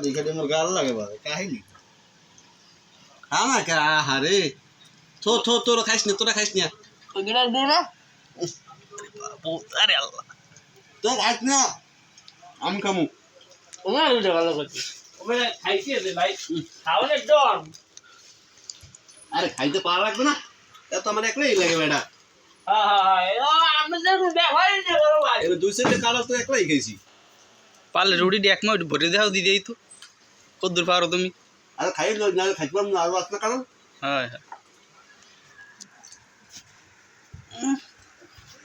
দেখে আমার গাল লাগে ভাই কাহিনী আমার কা হারে থো থো তোরা খাইস না ওইগুলা দে না আরে আল্লাহ তুই খাইস না আমি খামু ওনা ওইটা ভালো করছিস ওটা খাইছিস রে ভাই খাওয়ালে ডন আরে খাইতে পারা লাগবে না এত আমার একলাই লাগে বেটা আমাদের ব্যবহার ভাই এবার দুই সেটে কালো তো একলাই খাইছি পারলে রুটি এক মাস ভরে দেও দিদি তো কদ্দুর পারো তুমি আরে খাই না খাইতে না আরো আসনা কারণ হ্যাঁ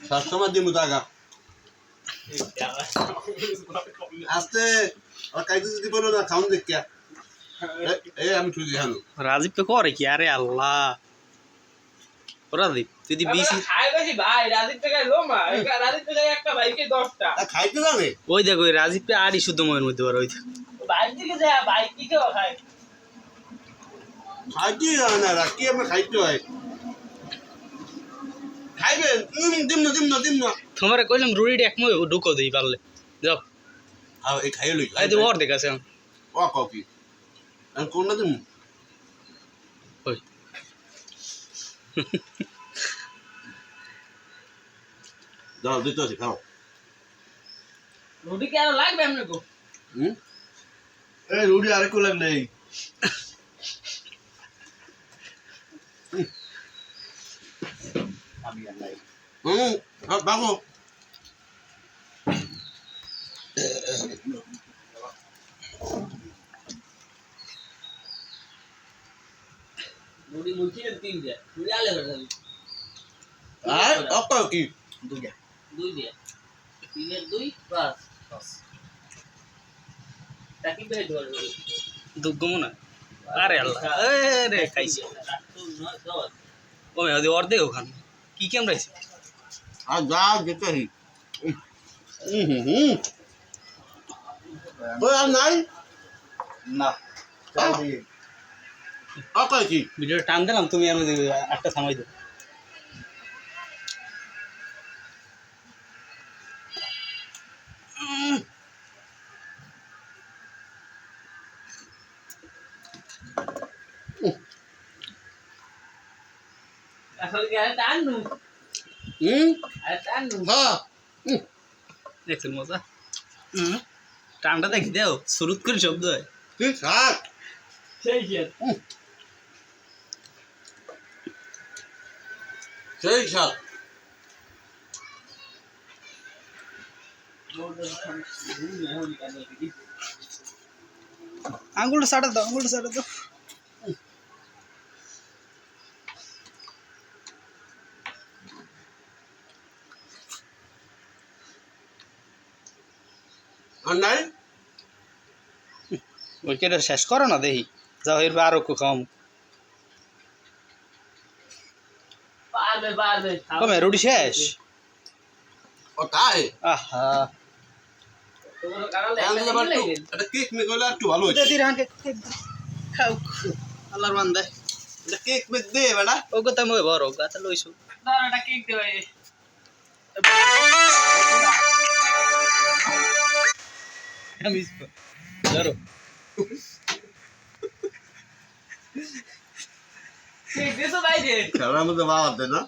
সবসময় দিমু টাকা আস্তে আর খাইতে যদি বলো না খাউন দেখিয়া এই আমি তুই জানো রাজীব তো করে কি আরে আল্লাহ রাজীব তুই বিসি খাই বেশি ভাই রাজীব থেকে লোমা রাজীব থেকে একটা ভাইকে 10টা খাইতে যাবে ওই দেখো ওই রাজীবকে আরই শুদ্ধ ময়ের মধ্যে ওর ওই ভাই দিকে যা ভাই কি কেউ খায় খাইতে যাবে না রাখি আমরা খাইতে হয় খাইবেন দিম না তোমারে কইলাম রুটি এক মাস ঢুকো দিই পারলে যাও আর এই খাইয়ে লই এই তো ওর দেখাছে ও কফি আর কোন না দিম ওই দাও দিতে আছে খাও রুটি কি আর লাগবে আমনে কো এই রুটি আর একটু লাগলে আমি আর নাই বাবু রুটি মুখি না 3 দে রুটি আলে করে আর অত কি দুইটা 2 দে 3 এর 2 5 টাকি বের ধর দুগমু না আরে আল্লাহ আরে খাইছি ওই ওদি অর্ধেক ওখানে কি কেমরাইছে আর যা যেতে হি ওই আর নাই না অত কি ভিডিওটা টান দিলাম তুমি আর মধ্যে একটা থামাই দাও আসলে কি আর টানু আর টানু হ্যাঁ দেখছেন মজা টানটা দেখি দেও শুরুত করে শব্দ হয় ঠিক থাক সেই সেই সাথ আঙুলটা সাটা দাও আর নাই ওই কেটে শেষ করো না দেখি যাও এরপর আরো খাওয়াম পারবে কমে রুটি শেষ ও তাই আহা তোমরা কারালে এটা কেক মে গলা একটু ভালো হইছে দিদি রাঙ্কে খাও আল্লাহর বান্দা এটা কেক মে দে বেটা ও কথা মই বড় গাতা লইছো দাঁড়াটা কেক দে ভাই আমি ধরো কেক দে তো ভাই দে খেলার মধ্যে বাবা দে না